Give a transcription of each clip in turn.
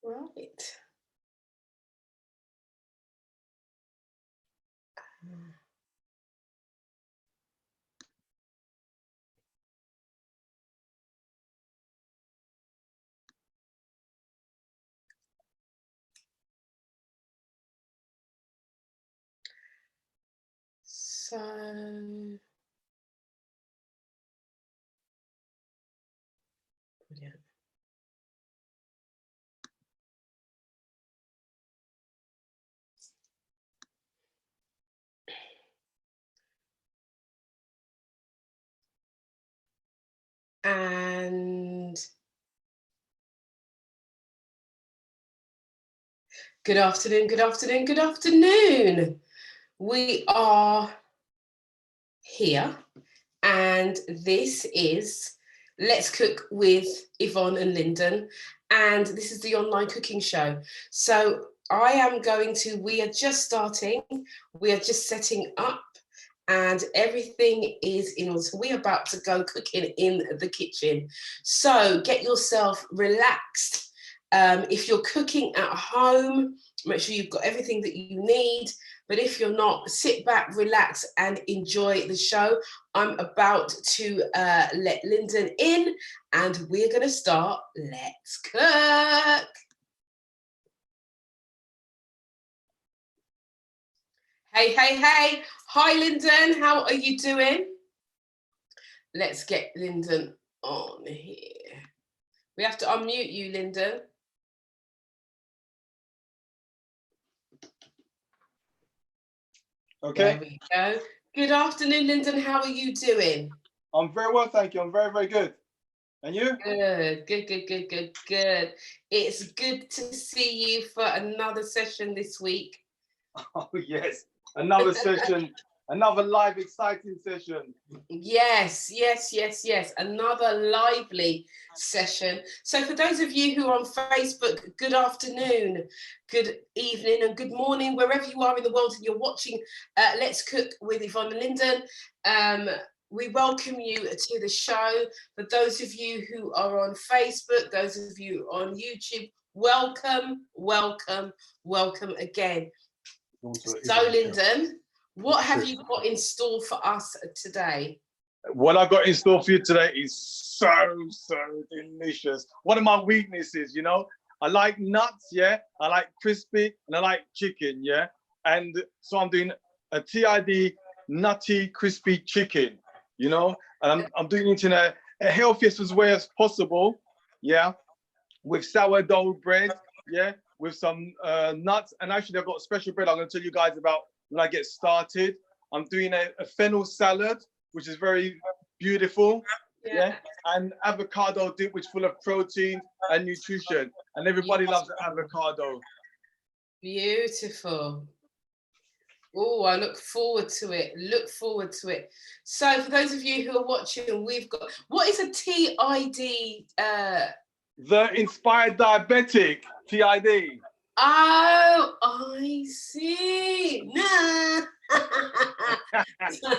Right. So, brilliant. And good afternoon, good afternoon, good afternoon. We are here, and this is Let's Cook with Yvonne and Lyndon, and this is the online cooking show. So we are just starting, we are just setting up, and everything is in order. So we're about to go cooking in the kitchen. So get yourself relaxed. If you're cooking at home, make sure you've got everything that you need. But if you're not, sit back, relax, and enjoy the show. I'm about to let Lyndon in, and we're going to start Let's Cook. Hey, hey, hey. Hi, Lyndon. How are you doing? Let's get Lyndon on here. We have to unmute you, Lyndon. Okay. There we go. Good afternoon, Lyndon. How are you doing? I'm very well, thank you. I'm very, very good. And you? Good, good, good, good, good, good. It's good to see you for another session this week. Oh, yes. Another session, another live, exciting session. Yes, yes, yes, yes. Another lively session. So for those of you who are on Facebook, good afternoon, good evening, and good morning, wherever you are in the world and you're watching Let's Cook with Yvonne and Lyndon. We welcome you to the show. For those of you who are on Facebook, those of you on YouTube, welcome, welcome, welcome again. So, Lyndon, what have you got in store for us today? What I got in store for you today is so delicious. One of my weaknesses, you know, I like nuts, yeah, I like crispy, and I like chicken, yeah. And so I'm doing a TID nutty crispy chicken, you know, and I'm doing it in a healthiest as way as possible, yeah, with sourdough bread, yeah, with some nuts. And actually, I've got a special bread I'm going to tell you guys about when I get started. I'm doing a fennel salad, which is very beautiful, yeah, and avocado dip, which is full of protein and nutrition. And everybody loves avocado. Beautiful. Oh, I look forward to it. Look forward to it. So for those of you who are watching, we've got, what is a TID? The Inspired Diabetic, TID. Oh, I see. Nah. So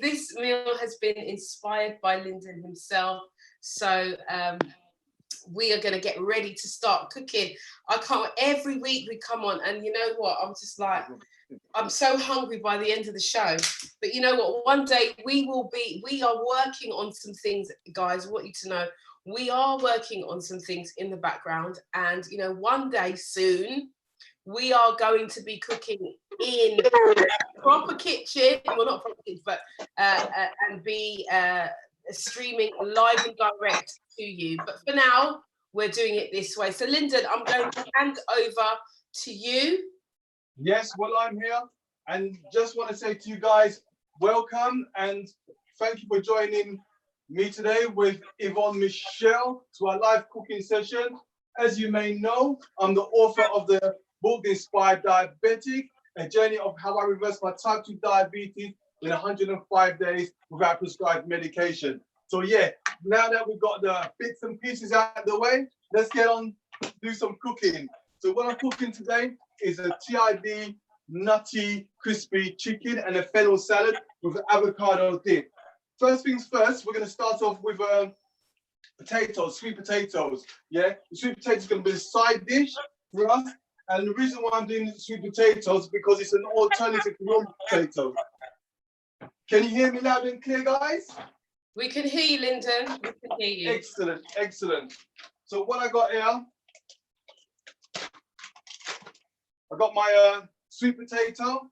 this meal has been inspired by Lyndon himself. So we are going to get ready to start cooking. I can't, every week we come on, and you know what? I'm just like, I'm so hungry by the end of the show. But you know what? One day we are working on some things, guys. I want you to know, we are working on some things in the background. And, you know, one day soon, we are going to be cooking in a proper kitchen. Well, not proper kitchen, but and be streaming live and direct to you. But for now, we're doing it this way. So, Lyndon, I'm going to hand over to you. Yes, well, I'm here, and just want to say to you guys, welcome, and thank you for joining me today with Yvonne Michelle to our live cooking session. As you may know, I'm the author of the book, The Inspired Diabetic, a journey of how I reversed my type 2 diabetes in 105 days without prescribed medication. So yeah, now that we've got the bits and pieces out of the way, let's get on, do some cooking. So what I'm cooking today is a TID nutty crispy chicken and a fennel salad with avocado dip. First things first, we're going to start off with potatoes, sweet potatoes. Yeah, the sweet potatoes is going to be a side dish for us. And the reason why I'm doing sweet potatoes because it's an alternative to raw potato. Can you hear me loud and clear, guys? We can hear you, Lyndon. We can hear you. Excellent, excellent. So what I got here, I got my sweet potato,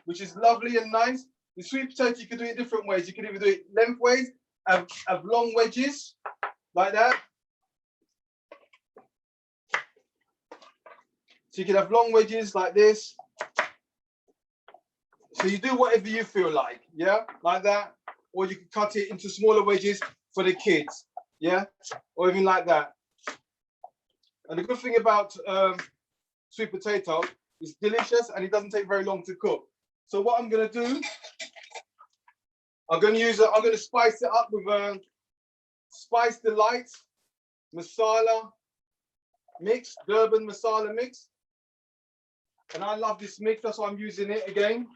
which is lovely and nice. The sweet potato, you can do it different ways. You can either do it lengthways, have long wedges, like that. So you can have long wedges like this. So you do whatever you feel like, yeah, like that. Or you can cut it into smaller wedges for the kids, yeah, or even like that. And the good thing about sweet potato, it's delicious and it doesn't take very long to cook. So what I'm gonna do, I'm gonna spice it up with Spice Delight masala mix, Durban masala mix. And I love this mix, that's why I'm using it again.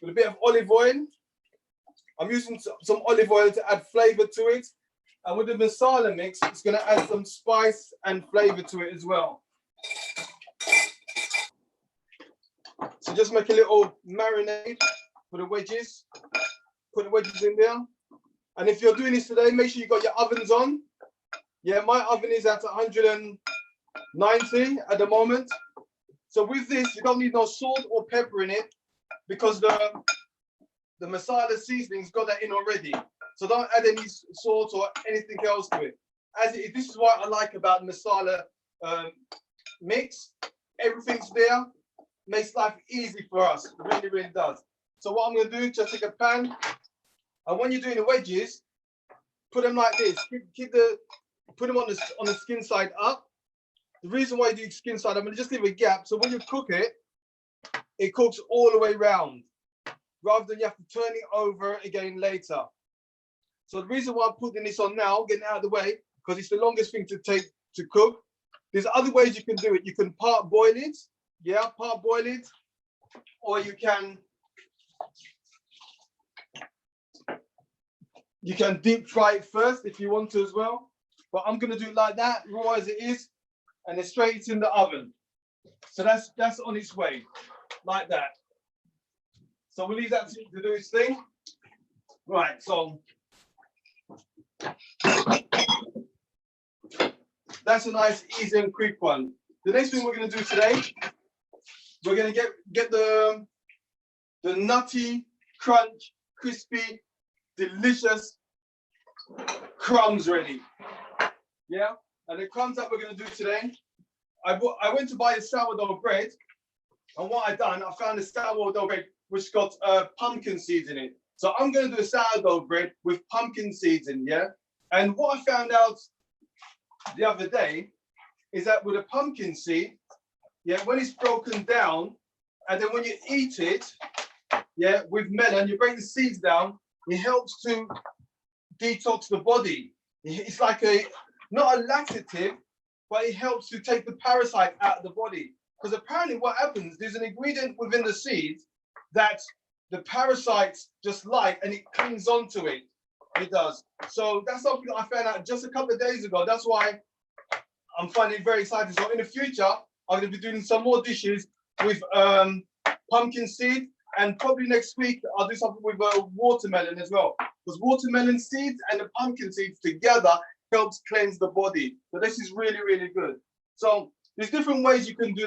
With a bit of olive oil. I'm using some olive oil to add flavor to it. And with the masala mix, it's gonna add some spice and flavor to it as well. So just make a little marinade for the wedges. Put the wedges in there. And if you're doing this today, make sure you got your ovens on. Yeah, my oven is at 190 at the moment. So with this, you don't need no salt or pepper in it because the masala seasoning's got that in already. So don't add any salt or anything else to it. As it is, this is what I like about masala mix. Everything's there, makes life easy for us. It really, really does. So what I'm going to do, just take a pan, and when you're doing the wedges, put them like this. Put them on the skin side up. The reason why you do skin side, I'm going to just leave a gap. So when you cook it, it cooks all the way round, rather than you have to turn it over again later. So the reason why I'm putting this on now, getting out of the way, because it's the longest thing to take to cook. There's other ways you can do it. You can part boil it, yeah, part boil it, or you can deep fry it first if you want to as well. But I'm going to do it like that, raw as it is, and then straight in the oven. So that's on its way, like that. So we'll leave that to do its thing. Right, so that's a nice, easy and quick one. The next thing we're going to do today, we're going to get the nutty, crunch, crispy, delicious crumbs ready. Yeah, and the crumbs that we're going to do today, I went to buy a sourdough bread, and what I done, I found a sourdough bread which got pumpkin seeds in it. So I'm going to do a sourdough bread with pumpkin seeds in, yeah? And what I found out the other day is that with a pumpkin seed, yeah, when it's broken down, and then when you eat it, yeah, with melon, you break the seeds down, it helps to detox the body. It's like not a laxative, but it helps to take the parasite out of the body. Because apparently what happens, there's an ingredient within the seeds that the parasites just like, and it clings onto it. It does. So that's something that I found out just a couple of days ago. That's why I'm finding it very exciting. So in the future, I'm going to be doing some more dishes with pumpkin seed, and probably next week I'll do something with watermelon as well. Because watermelon seeds and the pumpkin seeds together helps cleanse the body. So this is really, really good. So there's different ways you can do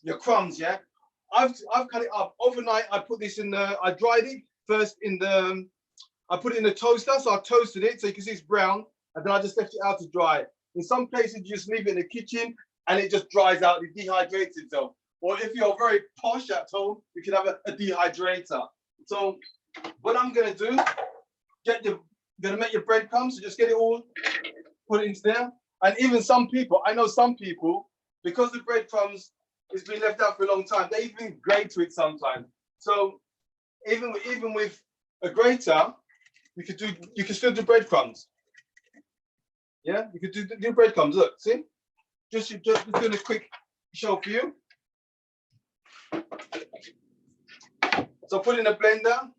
your crumbs, yeah? I've cut it up. Overnight, I put this in I dried it first I put it in the toaster, so I toasted it so you can see it's brown, and then I just left it out to dry. In some places, you just leave it in the kitchen and it just dries out, it dehydrates itself. Or if you're very posh at home, you can have a dehydrator. So what I'm gonna do, gonna make your breadcrumbs, so just get it all, put it into there. And even some people, I know some people, because the breadcrumbs has been left out for a long time, they even grate to it sometimes. So even with a grater, you can still do breadcrumbs. Yeah, you could do breadcrumbs. Look, see? Just doing a quick show for you. So put in a blender.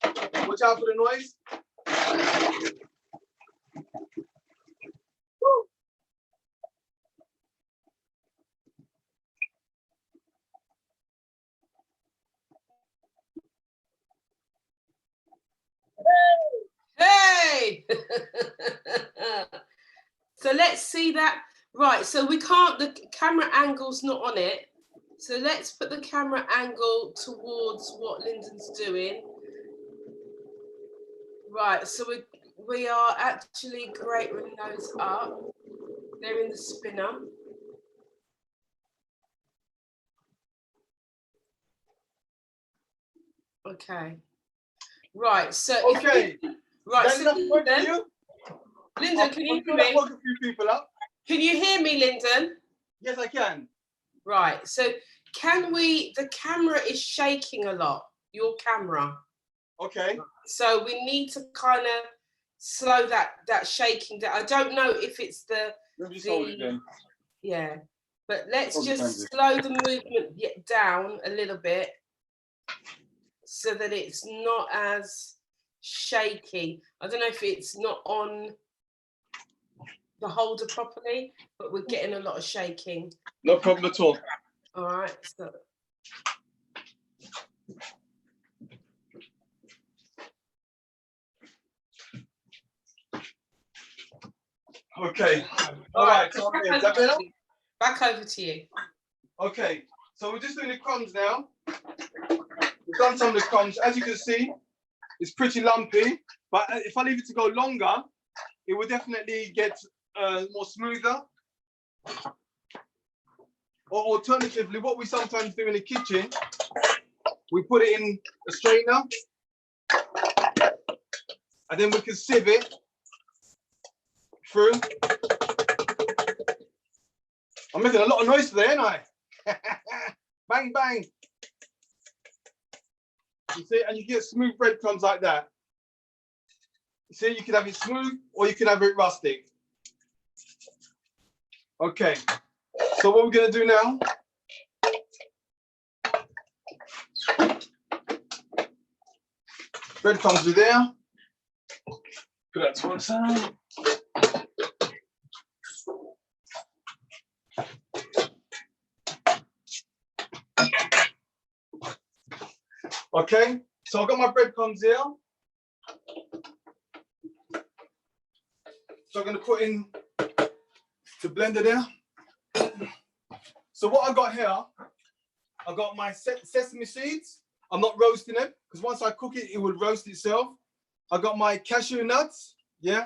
Watch out for the noise. Hey! So let's see that. Right, so we can't, the camera angle's not on it. So let's put the camera angle towards what Lyndon's doing. Right, so we are actually greatering those up. They're in the spinner. Okay. Right, so okay. Right, That's so enough work for you? Lyndon, can you hear that me? woke a few people up. Can you hear me, Lyndon? Yes, I can. Right, so can we, the camera is shaking a lot, your camera. Okay. So we need to kind of slow that shaking down. I don't know if it's Let me just hold it then. Yeah, but let's just slow the movement down a little bit so that it's not as shaky. I don't know if it's not on the holder properly, but we're getting a lot of shaking. No problem at all. All right, so. Okay. All right. So is that better? Back over to you. Okay. So we're just doing the crumbs now. We've done some of the crumbs. As you can see, it's pretty lumpy. But if I leave it to go longer, it will definitely get more smoother. Or alternatively, what we sometimes do in the kitchen, we put it in a strainer, and then we can sieve it through. I'm making a lot of noise today, ain't I? Bang, bang. You see, and you get smooth breadcrumbs like that. You see, you can have it smooth or you can have it rustic. Okay, so what we're going to do now, breadcrumbs are there. Put that to one side. Okay, so I've got my breadcrumbs here. So I'm going to put in the blender there. So what I got here, I got my sesame seeds. I'm not roasting them because once I cook it, it will roast itself. I got my cashew nuts, yeah,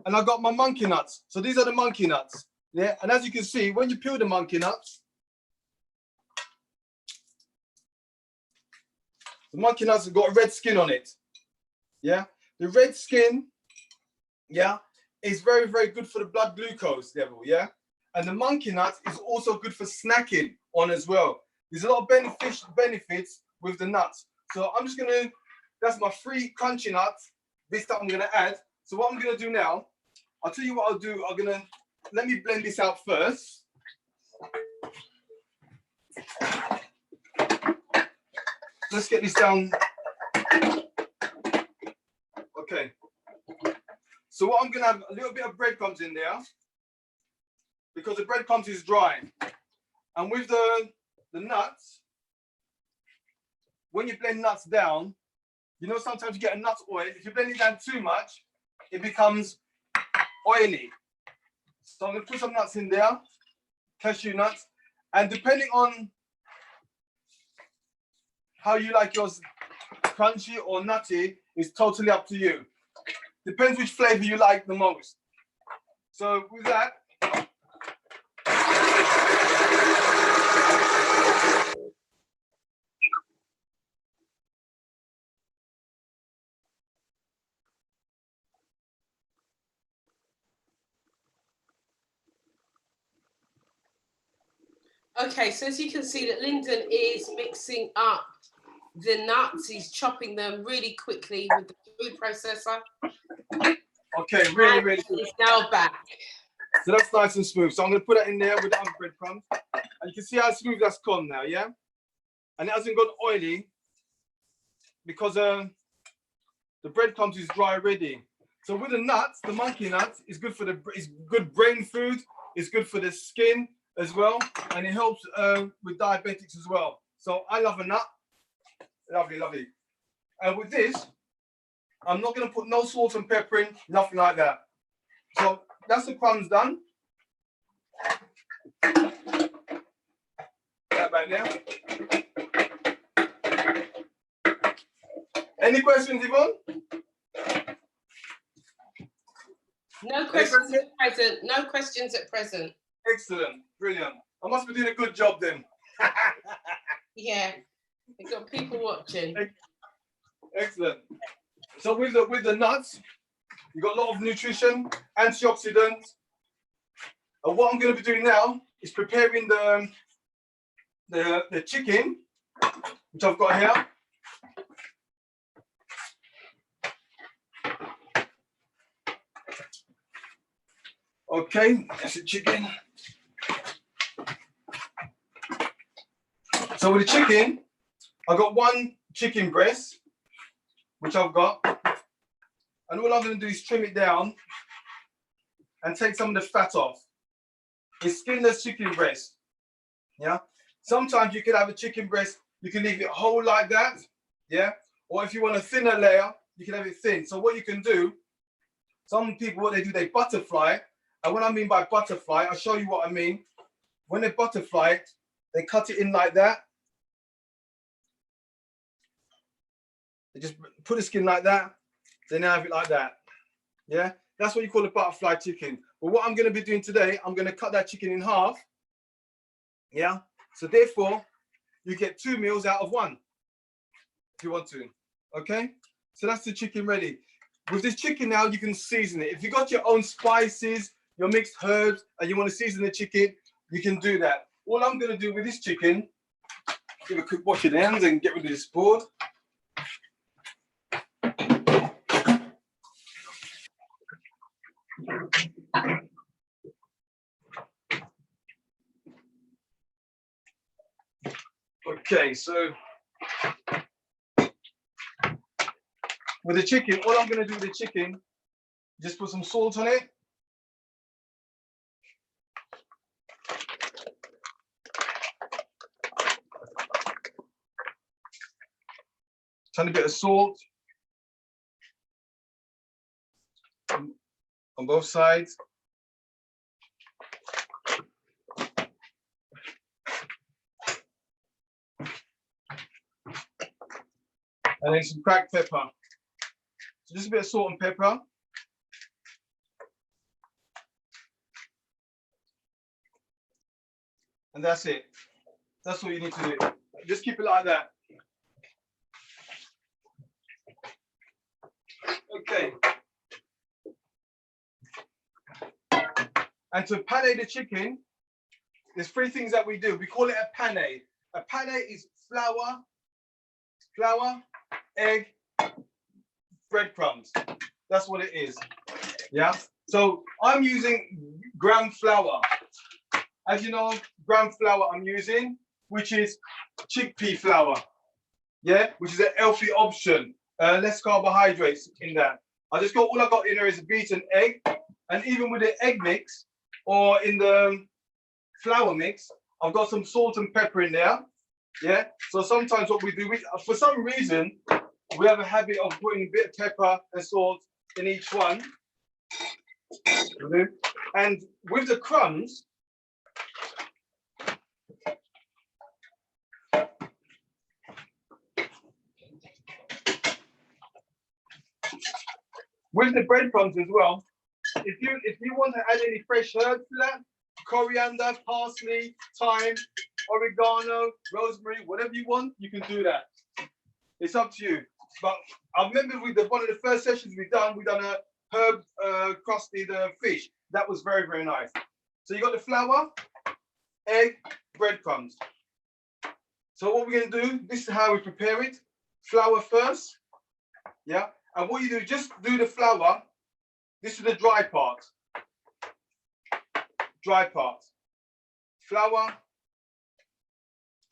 and I got my monkey nuts. So these are the monkey nuts, yeah. And as you can see, when you peel the monkey nuts, the monkey nuts have got a red skin on it, yeah. The red skin, yeah, is very, very good for the blood glucose level, yeah. And the monkey nuts is also good for snacking on as well. There's a lot of benefits with the nuts. So I'm just gonna, that's my 3 crunchy nuts. This that I'm gonna add. So what I'm gonna do now, I'll tell you what I'll do. I'm gonna, let me blend this out first. Let's get this down. Okay. So what I'm gonna have a little bit of breadcrumbs in there because the breadcrumbs is dry. And with the nuts, when you blend nuts down, you know, sometimes you get a nut oil. If you blend it down too much, it becomes oily. So I'm gonna put some nuts in there, cashew nuts, and depending on how you like yours, crunchy or nutty, is totally up to you. Depends which flavor you like the most. So with that, okay, so as you can see that Lyndon is mixing up the nuts. He's chopping them really quickly with the food processor. okay, really, really good. He's now back. So that's nice and smooth. So I'm going to put that in there with the other breadcrumbs. And you can see how smooth that's gone now, yeah? And it hasn't gone oily because the breadcrumbs is dry already. So with the nuts, the monkey nuts is good for it's good brain food. It's good for the skin as well, and it helps with diabetics as well. So I love a nut. Lovely, lovely. And with this, I'm not going to put no salt and pepper in, nothing like that. So that's the crumbs done. That back there. Any questions, Yvonne? No questions at present. No questions at present. Excellent, brilliant. I must be doing a good job then. Yeah, we've got people watching. Excellent. So with the nuts, you've got a lot of nutrition, antioxidants. And what I'm going to be doing now is preparing the chicken, which I've got here. Okay, that's the chicken. So with the chicken, I've got one chicken breast, which I've got. And all I'm going to do is trim it down and take some of the fat off. It's skinless chicken breast. Yeah. Sometimes you can have a chicken breast, you can leave it whole like that. Yeah. Or if you want a thinner layer, you can have it thin. So what you can do, some people, what they do, they butterfly. And what I mean by butterfly, I'll show you what I mean. When they butterfly it, they cut it in like that. They just put the skin like that. Then they have it like that. Yeah, that's what you call a butterfly chicken. But what I'm going to be doing today, I'm going to cut that chicken in half. Yeah, so therefore, you get 2 meals out of 1, if you want to. Okay, so that's the chicken ready. With this chicken now, you can season it. If you got your own spices, your mixed herbs, and you want to season the chicken, you can do that. All I'm going to do with this chicken, give a quick wash of the hands and get rid of this board. Okay, so with the chicken, all I'm going to do with the chicken, just put some salt on it. Tiny bit of salt on both sides. And then some cracked pepper. So just a bit of salt and pepper. And that's it. That's all you need to do. Just keep it like that. Okay. And to penne the chicken, there's 3 things that we do. We call it a penne. A penne is flour, egg, breadcrumbs. That's what it is. Yeah. So I'm using gram flour. As you know, gram flour I'm using, which is chickpea flour. Yeah, which is a healthy option. Less carbohydrates in that. All I got in there is a beaten egg, and even with the egg mix or in the flour mix, I've got some salt and pepper in there. Yeah. So sometimes what we do, for some reason, we have a habit of putting a bit of pepper and salt in each one. And with the crumbs, with the breadcrumbs as well, if you want to add any fresh herbs to that, coriander, parsley, thyme, oregano, rosemary, whatever you want, you can do that. It's up to you. But I remember with one of the first sessions we done a herb crusted fish. That was very, very nice. So you got the flour, egg, breadcrumbs. So what we're going to do, this is how we prepare it. Flour first. Yeah. And what you do, just do the flour. This is the dry part. Dry part. Flour,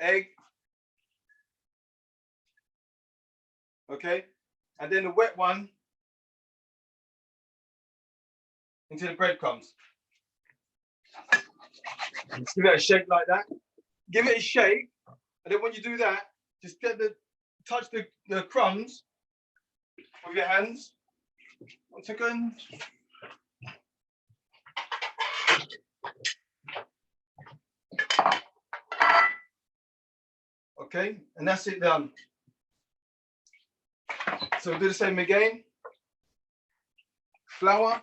egg. Okay. And then the wet one, into the breadcrumbs. Just give it a shake like that. Give it a shake, and then when you do that, just touch the crumbs with your hands. 1 second. Okay, and that's it done. So do the same again. Flour.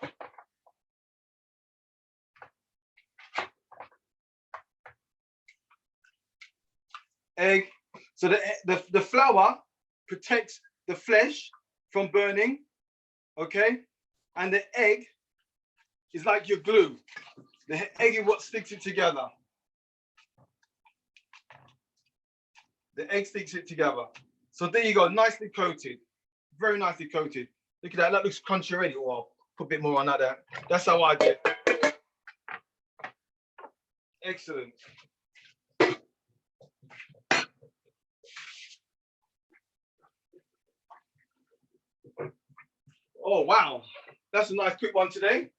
Egg. So the flour protects the flesh from burning, okay? And the egg is like your glue. The egg is what sticks it together. The egg sticks it together. So there you go, nicely coated. Very nicely coated. Look at that, that looks crunchy already. Oh, I'll put a bit more on that there. That's how I do it. Excellent. Oh, wow. That's a nice quick one today.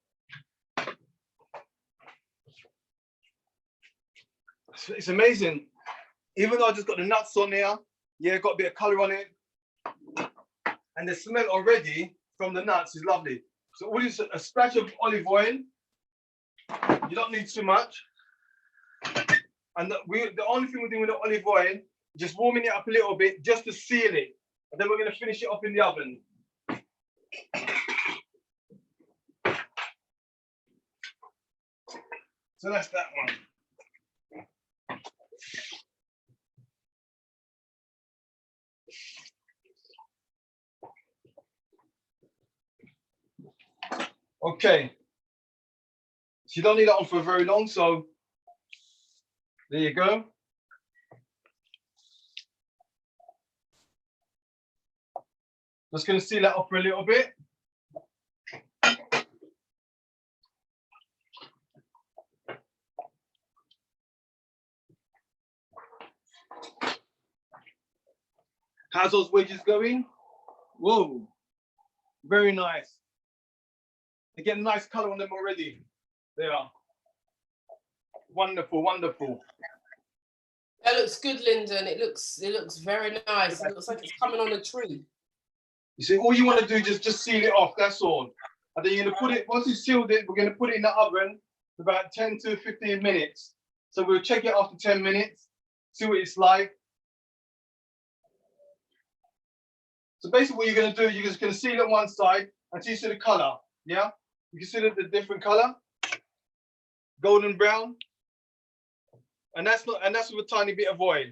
It's amazing. Even though I just got the nuts on there, yeah, got a bit of color on it. And the smell already from the nuts is lovely. So all this, a splash of olive oil. You don't need too much. And the only thing we're doing with the olive oil, just warming it up a little bit just to seal it. And then we're going to finish it off in the oven. So that's that one. Okay. So you don't need that on for very long, so there you go. Just going to seal that up for a little bit. How's those wedges going? Whoa, very nice. They get a nice color on them already. They are. Wonderful, wonderful. That looks good, Lyndon. It looks very nice. It looks like it's coming on a tree. You see, all you want to do is just seal it off, that's all. And then you're going to put it, once you sealed it, we're going to put it in the oven for about 10 to 15 minutes. So we'll check it after 10 minutes, see what it's like. So basically what you're going to do, you're just going to seal it on one side until you see the color, yeah? You can see the different color, golden brown. And that's with a tiny bit of oil.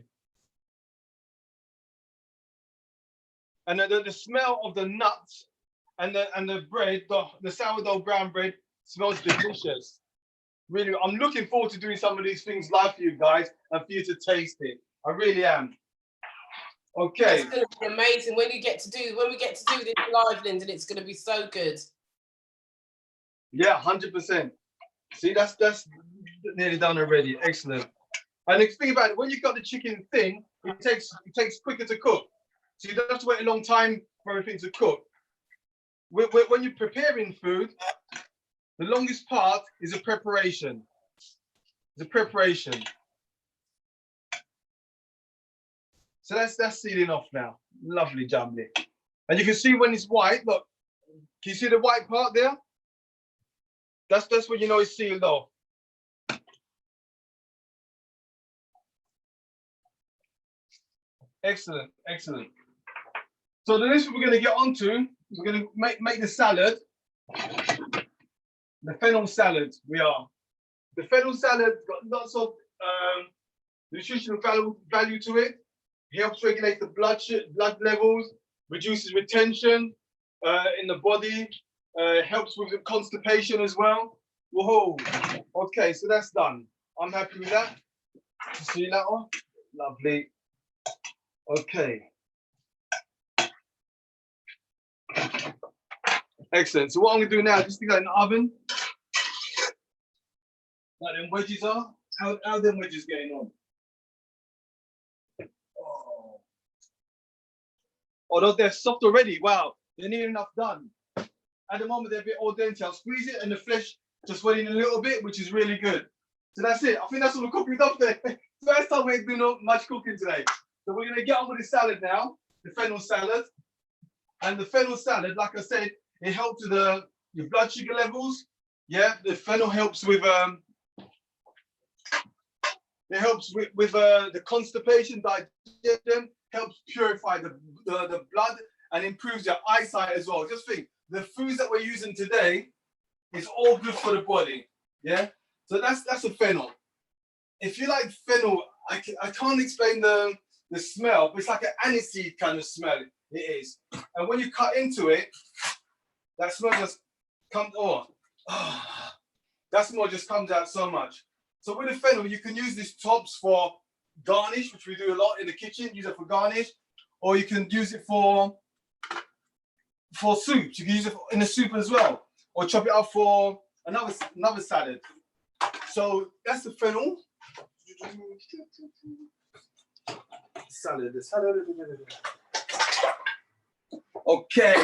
And the smell of the nuts and the bread, the sourdough brown bread smells delicious. Really, I'm looking forward to doing some of these things live for you guys and for you to taste it. I really am. Okay. It's going to be amazing when we get to do this live, Lyndon. It's going to be so good. Yeah, 100%. See, that's nearly done already. Excellent. And the thing about it, when you've got the chicken thin, it takes quicker to cook. So you don't have to wait a long time for everything to cook. When you're preparing food, the longest part is the preparation. The preparation. So that's sealing off now. Lovely jumbly. And you can see when it's white, look, can you see the white part there? That's when you know it's sealed off. Excellent, excellent. So the next we're going to get onto, we're going to make the salad. The fennel salad, we are. The fennel salad got lots of nutritional value to it. It helps regulate the blood levels, reduces retention in the body, helps with the constipation as well. Whoa, okay, so that's done. I'm happy with that. See that one? Lovely. Okay. Excellent. So what I'm gonna do now, just stick that in the oven. Like them wedges are. How them wedges getting on? Oh, they're soft already. Wow, they need enough done. at the moment they're a bit al dente. I'll squeeze it and the flesh just went in a little bit, which is really good. So that's it. I think that's all the cooking we've done today. First time we ain't doing not much cooking today. So we're gonna get on with the salad now, the fennel salad. And the fennel salad, like I said, it helps with your blood sugar levels. Yeah, the fennel helps with the constipation, digestion, helps purify the blood and improves your eyesight as well. Just think, the foods that we're using today is all good for the body. Yeah, so that's a fennel. If you like fennel, I can't explain the smell, but it's like an aniseed kind of smell. It is, and when you cut into it, that smell just comes. That smell just comes out so much. So with the fennel, you can use these tops for garnish, which we do a lot in the kitchen. Use it for garnish, or you can use it for soups. You can use it in the soup as well, or chop it up for another salad. So that's the fennel. Salad. Okay.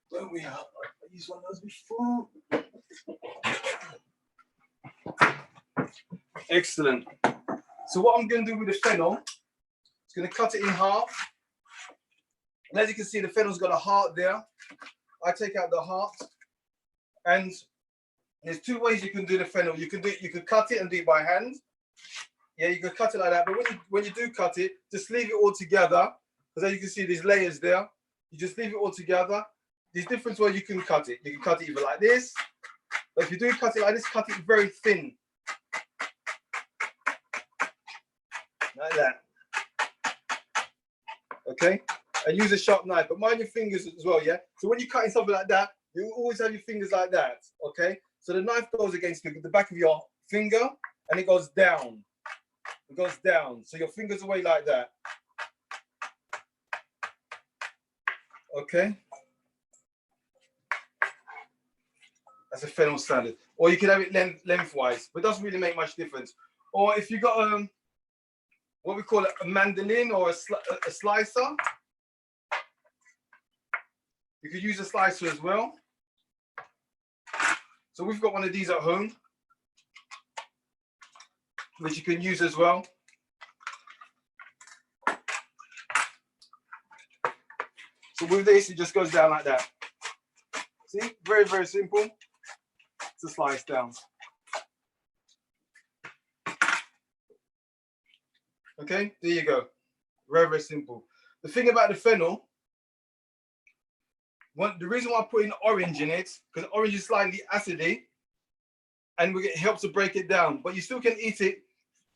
Where we are? I used one of those before. Excellent. So what I'm going to do with the fennel is going to cut it in half. And as you can see, the fennel's got a heart there. I take out the heart, and there's two ways you can do the fennel. You can cut it and do it by hand. Yeah, you can cut it like that. But when you do cut it, just leave it all together. Because as you can see, there's layers there. You just leave it all together. There's different ways you can cut it. You can cut it either like this. But if you do cut it like this, cut it very thin. Like that. Okay? And use a sharp knife, but mind your fingers as well, yeah? So when you're cutting something like that, you always have your fingers like that, okay? So the knife goes against the back of your finger and it goes down. It goes down. So your fingers away like that. Okay? That's a fennel salad. Or you can have it lengthwise, but it doesn't really make much difference. Or if you got what we call a mandolin or a slicer, you could use a slicer as well. So we've got one of these at home, which you can use as well. So with this, it just goes down like that. See, very, very simple to slice down. Okay, there you go. Very, very simple. The thing about the fennel, the reason why I put in orange in it, because orange is slightly acidy, and it helps to break it down, but you still can eat it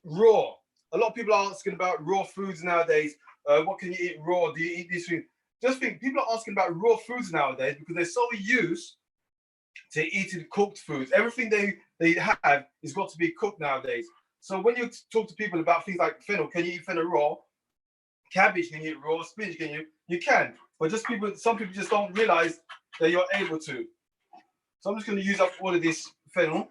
raw. A lot of people are asking about raw foods nowadays. What can you eat raw? Do you eat this food? Just think, people are asking about raw foods nowadays because they're so used to eating cooked foods. Everything they have is got to be cooked nowadays. So when you talk to people about things like fennel, can you eat fennel raw? Cabbage, can you eat raw? Spinach, can you? You can. But some people just don't realize that you're able to. So I'm just going to use up all of this fennel.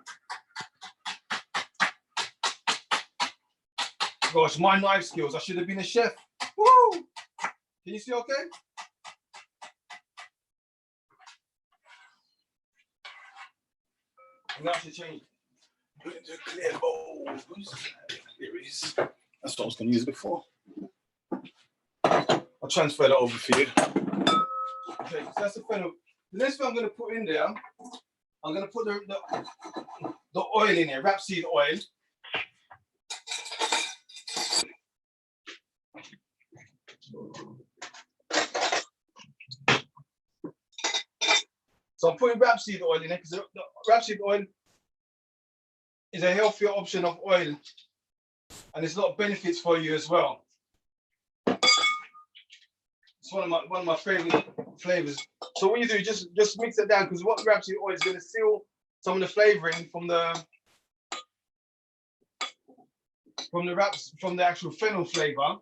Gosh, my knife skills. I should have been a chef. Woo! Can you see okay? Now I should change. Put it into a clear bowl. Here it is. That's what I was going to use before. I'll transfer that over for you. Okay, so that's the fennel. The next thing I'm going to put in there, I'm going to put the oil in here, rapeseed oil. So I'm putting rapeseed oil in it because the rapeseed oil is a healthier option of oil, and there's a lot of benefits for you as well. It's one of my favorite flavors. So what you do, just mix it down, because what rapeseed oil is going to seal some of the flavoring from the actual fennel flavor.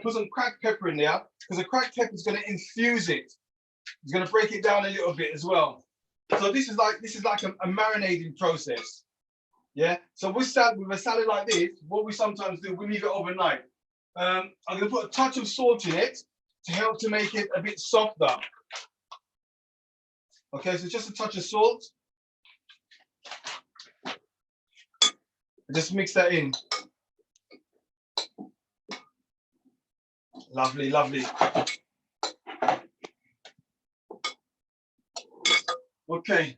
Put some cracked pepper in there, because the cracked pepper is going to infuse it. It's going to break it down a little bit as well. So this is like a marinating process. Yeah. So with a salad like this, what we sometimes do, we leave it overnight. I'm going to put a touch of salt in it to help to make it a bit softer. Okay, so just a touch of salt. Just mix that in. Lovely, lovely. Okay,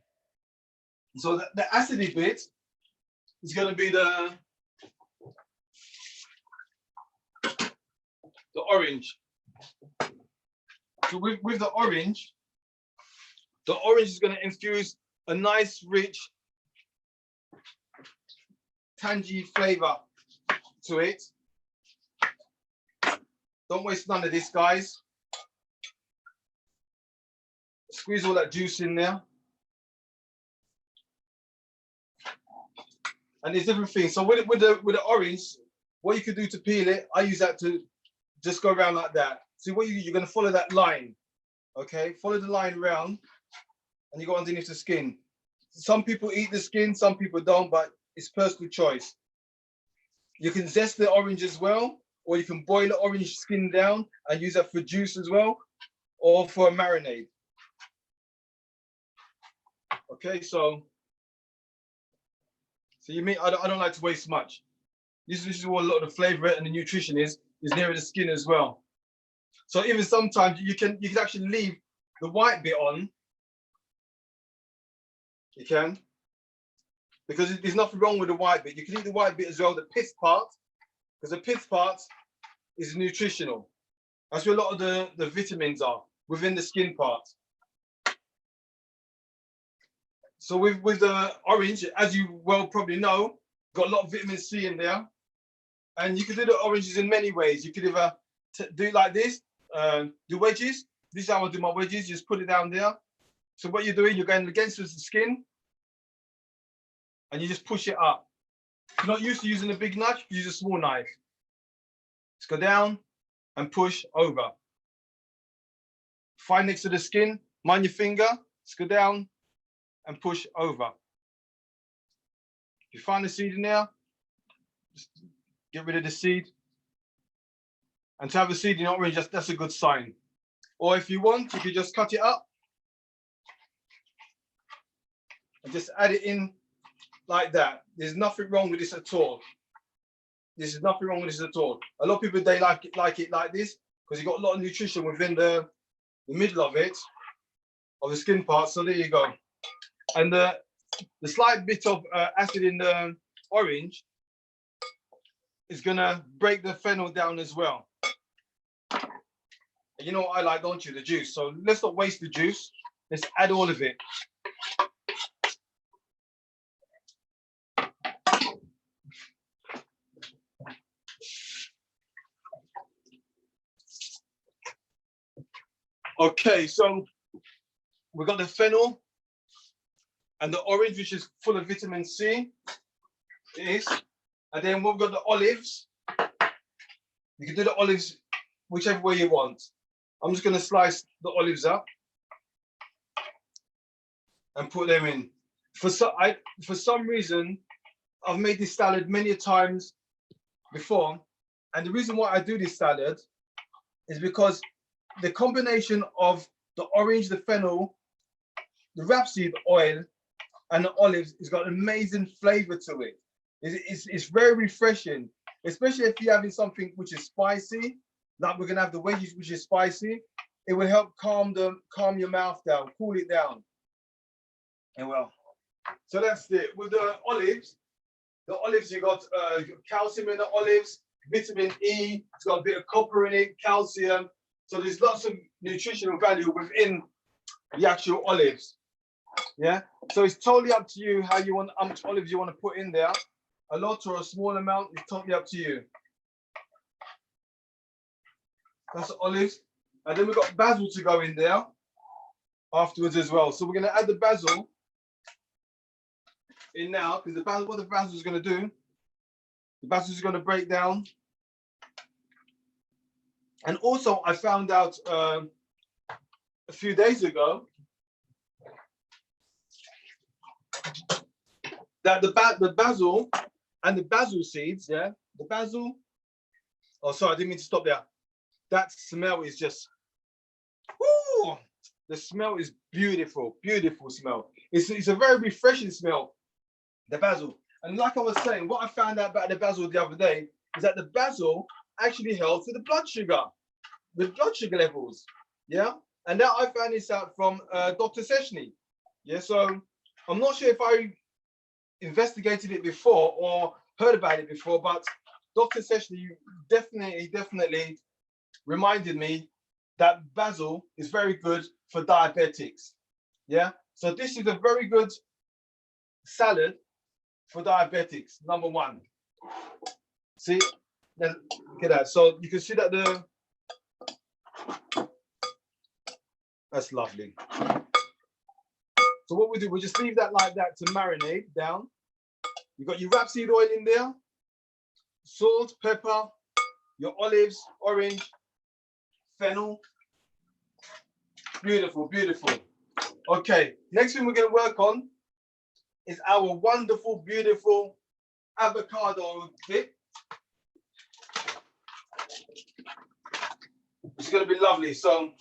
so the acidy bit is going to be the orange. So with the orange is going to infuse a nice, rich, tangy flavor to it. Don't waste none of this, guys. Squeeze all that juice in there. And there's different things. So with the orange, what you could do to peel it, I use that to just go around like that. See what you're going to follow that line. Okay, follow the line around, and you go underneath the skin. Some people eat the skin, some people don't, but it's personal choice. You can zest the orange as well, or you can boil the orange skin down and use that for juice as well, or for a marinade. Okay, so you mean I don't like to waste much. This is what a lot of the flavor and the nutrition is near the skin as well. So even sometimes you can actually leave the white bit on. You can, because there's nothing wrong with the white bit. You can eat the white bit as well, the pith part, because the pith part is nutritional. That's where a lot of the vitamins are, within the skin part. So with the orange, as you well probably know, got a lot of vitamin C in there. And you can do the oranges in many ways. You could either do it like this, do wedges. This is how I do my wedges, just put it down there. So what you're doing, you're going against the skin, and you just push it up. If you're not used to using a big knife, use a small knife. Just go down and push over. Find next to the skin, mind your finger, just go down and push over. If you find the seed in there, just get rid of the seed. And to have a seed in orange, that's a good sign. Or if you want, you could just cut it up and just add it in like that. There's nothing wrong with this at all. There's nothing wrong with this at all. A lot of people, they like it like this because you got a lot of nutrition within the middle of it, of the skin part. So there you go. And the slight bit of acid in the orange is gonna break the fennel down as well. And you know what I like, don't you? The juice. So let's not waste the juice. Let's add all of it. Okay, so we've got the fennel and the orange, which is full of vitamin C. It is. And then we've got the olives. You can do the olives whichever way you want. I'm just going to slice the olives up and put them in. For some reason, I've made this salad many times before. And the reason why I do this salad is because the combination of the orange, the fennel, the rapeseed oil, and the olives has got an amazing flavor to it. It's very refreshing, especially if you're having something which is spicy, like we're gonna have the wedges, which is spicy. It will help calm your mouth down, cool it down. And well, so that's it. With the olives you got calcium in the olives, vitamin E. It's got a bit of copper in it, calcium. So there's lots of nutritional value within the actual olives. Yeah. So it's totally up to you how much olives you want to put in there. A lot or a small amount, it's totally up to you. That's the olives. And then we've got basil to go in there afterwards as well. So we're going to add the basil in now, because what the basil is going to do, the basil is going to break down. And also, I found out a few days ago that the basil and the basil seeds, yeah, the basil. Oh, sorry, I didn't mean to stop there. That smell is just, woo! The smell is beautiful, beautiful smell. It's a very refreshing smell, the basil. And like I was saying, what I found out about the basil the other day is that the basil actually helps with the blood sugar, with blood sugar levels. Yeah. And that I found this out from Dr. Seshny. Yeah. So I'm not sure if I investigated it before or heard about it before, but Dr. Seshny definitely reminded me that basil is very good for diabetics. Yeah. So this is a very good salad for diabetics, number one. See, look at that. So you can see that that's lovely. So what we do, we just leave that like that to marinate down. You've got your rapeseed oil in there, salt, pepper, your olives, orange, fennel. Beautiful, beautiful. Okay, next thing we're going to work on is our wonderful, beautiful avocado dip. It's going to be lovely. So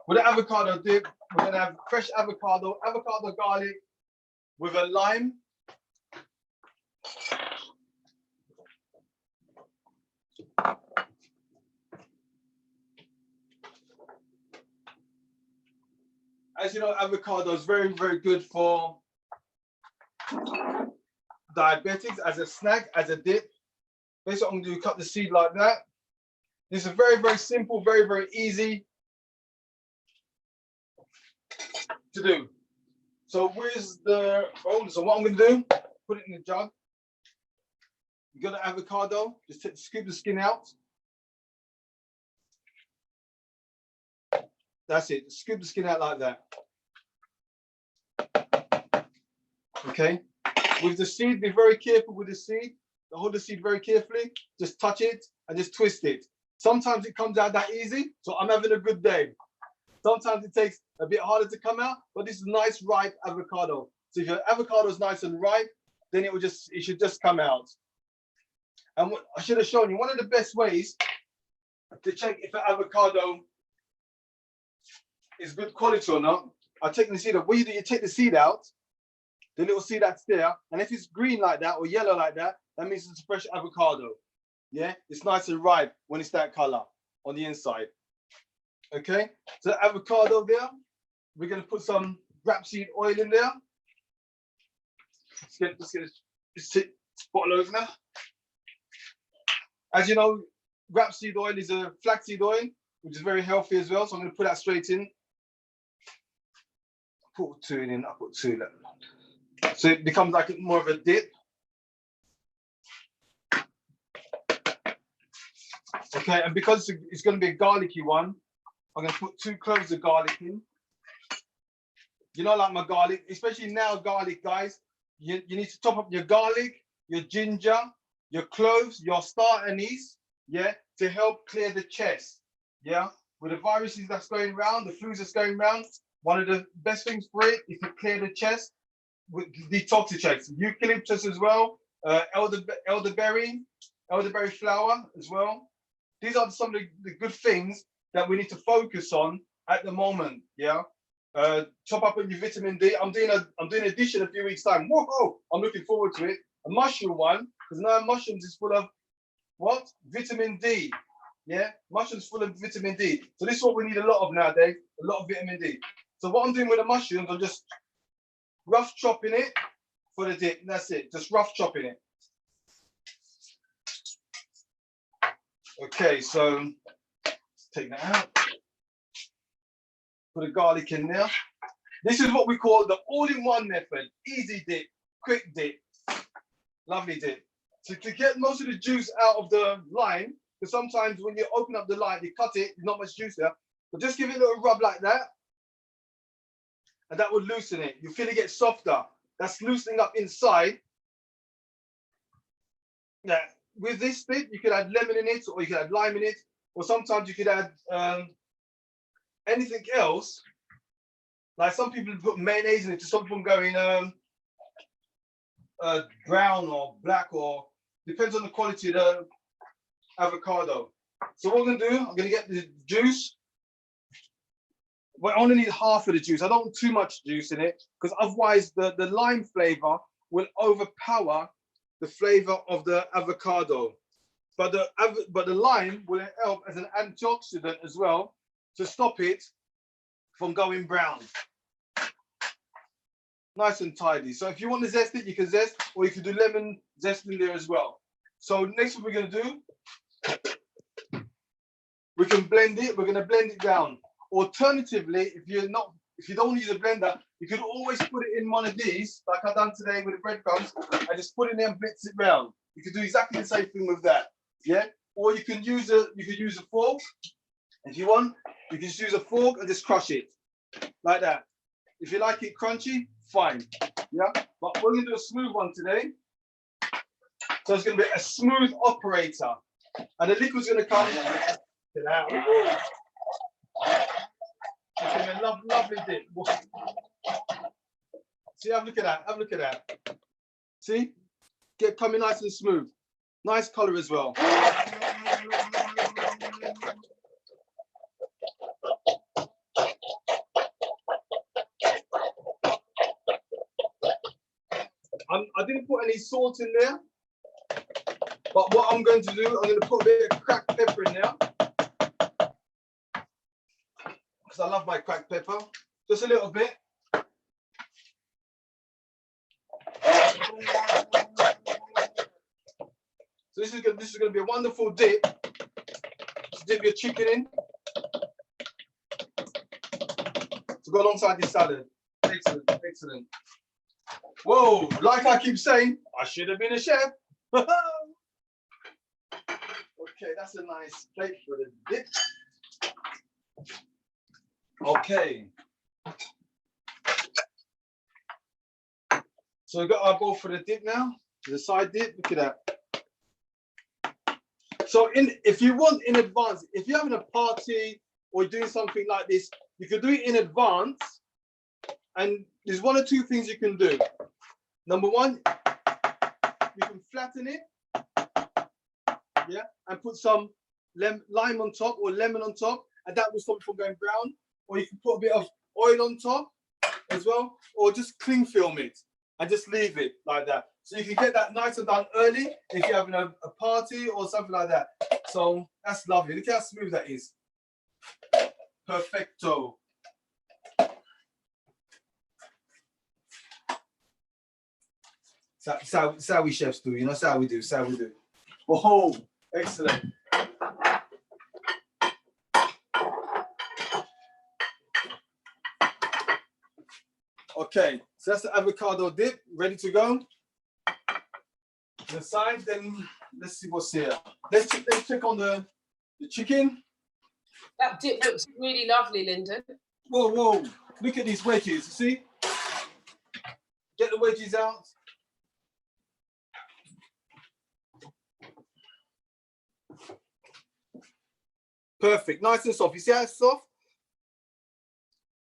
with the avocado dip, we're going to have fresh avocado garlic with a lime. As you know, avocado is very, very good for diabetics as a snack, as a dip. Basically, what I'm going to do, cut the seed like that. This is very, very simple, very, very easy to do. So where's the bowl? So what I'm going to do, put it in the jug. You got the avocado, just scoop the skin out. That's it, scoop the skin out like that. Okay, with the seed, be very careful with the seed. Hold the seed very carefully, just touch it and just twist it. Sometimes it comes out that easy, so I'm having a good day. Sometimes it takes a bit harder to come out, but this is nice ripe avocado. So if your avocado is nice and ripe, then it should just come out. And what I should have shown you, one of the best ways to check if an avocado is good quality or not, I'll take the seed out. What you do, you take the seed out, the little seed that's there, and if it's green like that or yellow like that, that means it's a fresh avocado. Yeah, it's nice and ripe when it's that color on the inside. Okay, so avocado there, we're going to put some rapeseed oil in there. Let's get this bottle opener. As you know, rapeseed oil is a flaxseed oil, which is very healthy as well. So I'm going to put that straight in. Put two in, I put two. So it becomes like more of a dip. Okay, and because it's going to be a garlicky one, I'm going to put 2 cloves of garlic in. You know, like my garlic, especially now garlic, guys, you need to top up your garlic, your ginger, your cloves, your star anise, yeah, to help clear the chest, yeah. With the viruses that's going around, the flus that's going around, one of the best things for it is to clear the chest, with detoxify. Eucalyptus as well, elderberry flower as well. These are some of the good things that we need to focus on at the moment, yeah. Top up on your vitamin D. I'm doing a dish in a few weeks' time. Whoa, I'm looking forward to it. A mushroom one, because now mushrooms is full of what? Vitamin D. Yeah, mushrooms full of vitamin D. So this is what we need a lot of nowadays, a lot of vitamin D. So what I'm doing with the mushrooms, I'm just rough chopping it for the dip. That's it, just rough chopping it. Okay, so take that out. Put the garlic in there. This is what we call the all-in-one method. Easy dip, quick dip, lovely dip. So to get most of the juice out of the lime, because sometimes when you open up the lime, you cut it, there's not much juice there. But just give it a little rub like that, and that will loosen it. You feel it get softer. That's loosening up inside. Yeah. With this dip, you could add lemon in it, or you could add lime in it, or sometimes you could add anything else. Like some people put mayonnaise in it to stop from going brown or black, or depends on the quality of the avocado. So what I'm gonna do, I'm gonna get the juice Well, I only need half of the juice. I don't want too much juice in it because otherwise the lime flavor will overpower the flavor of the avocado. But the lime will help as an antioxidant as well to stop it from going brown. Nice and tidy. So if you want to zest it, you can zest, or you can do lemon zest in there as well. So next what we're going to do, we can blend it. We're going to blend it down. Alternatively, if you don't use a blender, you can always put it in one of these, like I've done today with the breadcrumbs. I just put it in there and blitz it round. You can do exactly the same thing with that. Yeah. Or you can use a fork. If you want, you can just use a fork and just crush it like that. If you like it crunchy, fine. Yeah. But we're gonna do a smooth one today. So it's gonna be a smooth operator, and the liquid's gonna come. Get out. It's gonna be a lovely dip. See, have a look at that. Have a look at that. See, get coming nice and smooth. Nice color as well. I didn't put any salt in there, but what I'm going to do, I'm going to put a bit of cracked pepper in there because I love my cracked pepper. Just a little bit. So this is going to be a wonderful dip to dip your chicken in to go alongside this salad. Excellent, excellent. Whoa, like I keep saying, I should have been a chef. Okay, that's a nice plate for the dip. Okay. So we've got our bowl for the dip now, the side dip. Look at that. So if you want in advance, if you're having a party or doing something like this, you can do it in advance. And there's one or two things you can do. Number one, you can flatten it, yeah, and put some lime on top or lemon on top, and that will stop it from going brown. Or you can put a bit of oil on top as well, or just cling film it and just leave it like that. So you can get that nice and done early if you're having a party or something like that. So that's lovely. Look how smooth that is. Perfecto. That's how we chefs do, you know, that's how we do, that's how we do. Oh, excellent. Okay, so that's the avocado dip, ready to go. To the side, then let's see what's here. Let's check on the chicken. That dip looks really lovely, Lyndon. Whoa, whoa, look at these wedges, you see? Get the wedges out. Perfect, nice and soft. You see how it's soft?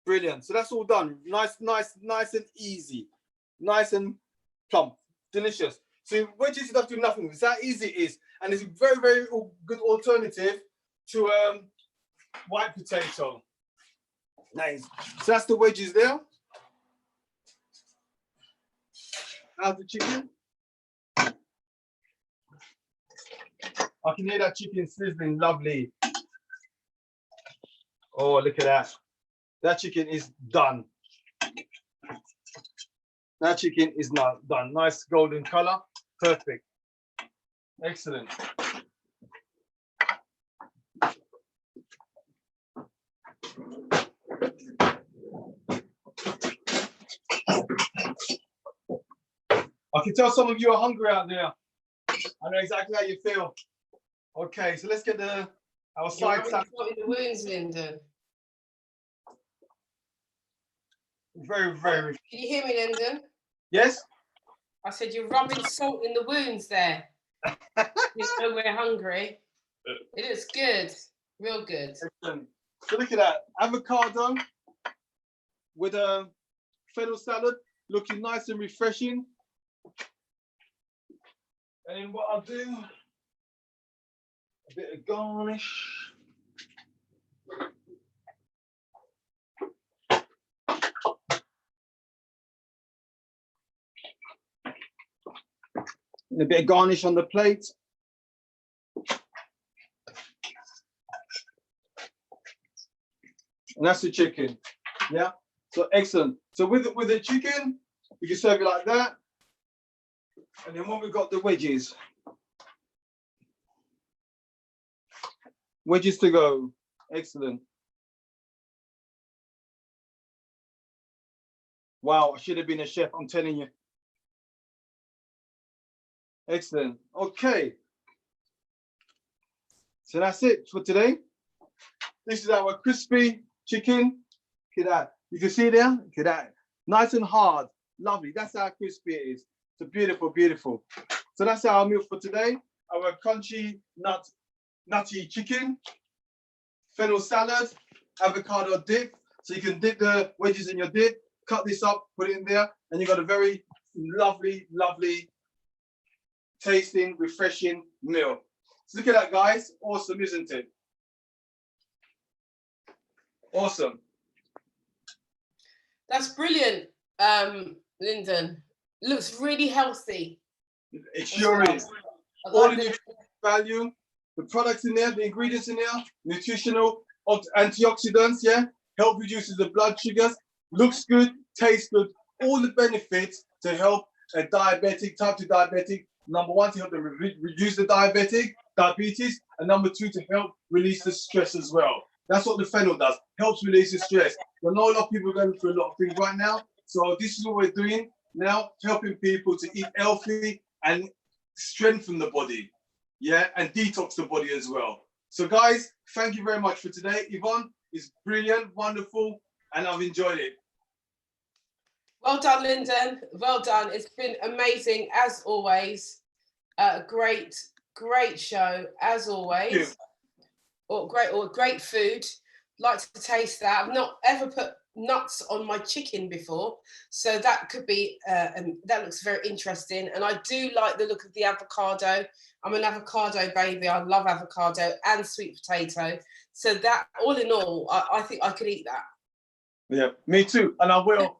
Brilliant. So that's all done. Nice and easy. Nice and plump. Delicious. So wedges, you don't have to do nothing. It's how easy it is. And it's a very, very good alternative to white potato. Nice. So that's the wedges there. How's the chicken? I can hear that chicken sizzling. Lovely. Oh, look at that. That chicken is done. That chicken is now done. Nice golden color. Perfect. Excellent. I can tell some of you are hungry out there. I know exactly how you feel. Okay, so let's get our side salad. The wounds, Lyndon. Very, very. Can you hear me, Lyndon? Yes? I said you're rubbing salt in the wounds there. You know we're hungry. It looks good. Real good. Excellent. So look at that. Avocado with a fennel salad, looking nice and refreshing. And then what I'll do, a bit of garnish. And a bit of garnish on the plate. And that's the chicken. Yeah. So excellent. So with the chicken, you can serve it like that. And then when we've got the wedges. Wedges to go. Excellent. Wow, I should have been a chef, I'm telling you. Excellent. Okay. So that's it for today. This is our crispy chicken. Look at that. You can see there? Look at that. Nice and hard. Lovely. That's how crispy it is. So beautiful, beautiful. So that's our meal for today. Our crunchy, nutty chicken, fennel salad, avocado dip. So you can dip the wedges in your dip, cut this up, put it in there, and you got a very lovely, lovely, tasting, refreshing meal. So look at that, guys. Awesome, isn't it? Awesome. That's brilliant, Lyndon. Looks really healthy. It sure is. All the nutritional value, the products in there, the ingredients in there, nutritional, antioxidants, yeah, help reduces the blood sugars, looks good, tastes good, all the benefits to help a diabetic, type 2 diabetic, number one, to help them reduce the diabetes, and number two, to help release the stress as well. That's what the fennel does, helps release the stress. I know a lot of people are going through a lot of things right now, so this is what we're doing now, helping people to eat healthy and strengthen the body, yeah, and detox the body as well. So guys, thank you very much for today. Yvonne is brilliant, wonderful, and I've enjoyed it. Well done, Lyndon. Well done. It's been amazing as always. Great show as always. Or great food. Like to taste that. I've not ever put nuts on my chicken before, so that could be that looks very interesting. And I do like the look of the avocado. I'm an avocado baby. I love avocado and sweet potato. So that, all in all, I think I could eat that. Yeah, me too, and I will.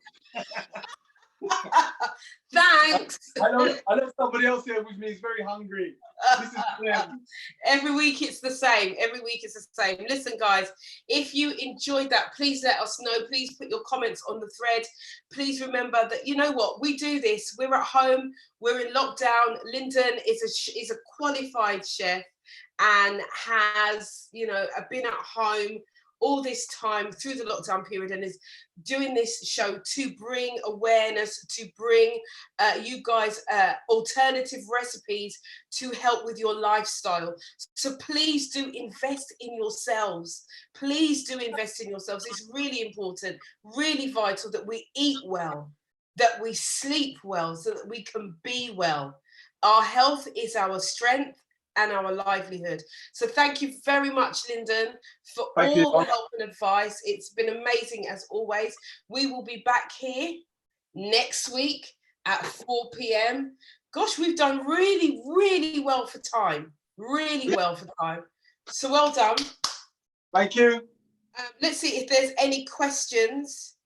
Thanks. I know somebody else here with me is very hungry. This is Every week it's the same. Every week it's the same. Listen, guys, if you enjoyed that, please let us know. Please put your comments on the thread. Please remember that, you know what, we do this. We're at home. We're in lockdown. Lyndon is a qualified chef and has, you know, been at home all this time through the lockdown period and is doing this show to bring awareness, to bring you guys alternative recipes to help with your lifestyle. So please do invest in yourselves. Please do invest in yourselves. It's really important, really vital that we eat well, that we sleep well, so that we can be well. Our health is our strength and our livelihood. So thank you very much, Lyndon, for all the help and advice. It's been amazing as always. We will be back here next week at 4 p.m. Gosh, we've done really, really well for time. Really well for time. So well done. Thank you. Let's see if there's any questions.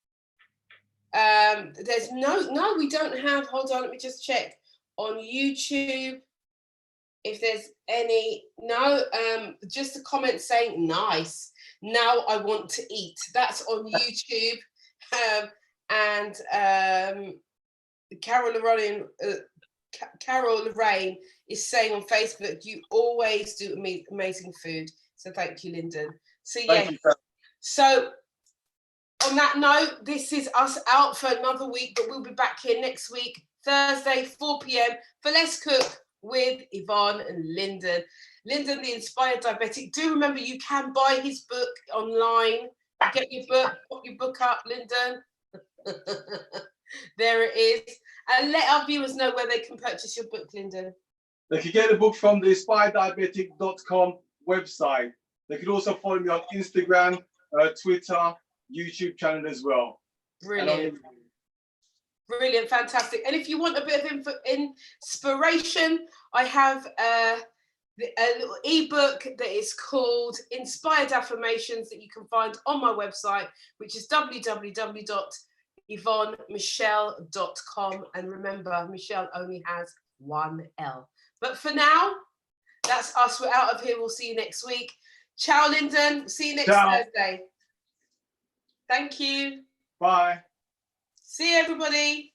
There's no, we don't have, hold on, let me just check on YouTube. If there's any, no, just a comment saying nice. Now I want to eat. That's on YouTube. Carol Lorraine is saying on Facebook, you always do amazing food. So thank you, Lyndon. So yeah. So on that note, this is us out for another week, but we'll be back here next week, Thursday, 4 p.m. for Let's Cook with Yvonne and Lyndon. Lyndon, the Inspired Diabetic. Do remember you can buy his book online. Get your book, put your book up, Lyndon. There it is. And let our viewers know where they can purchase your book, Lyndon. They can get the book from the inspireddiabetic.com website. They can also follow me on Instagram, Twitter, YouTube channel as well. Brilliant. Brilliant, fantastic. And if you want a bit of inspiration, I have a little ebook that is called Inspired Affirmations that you can find on my website, which is YvonneMichelle.com. And remember, Michelle only has one L. But for now, that's us. We're out of here. We'll see you next week. Ciao, Lyndon. See you next Thursday. Thank you. Bye. See you, everybody.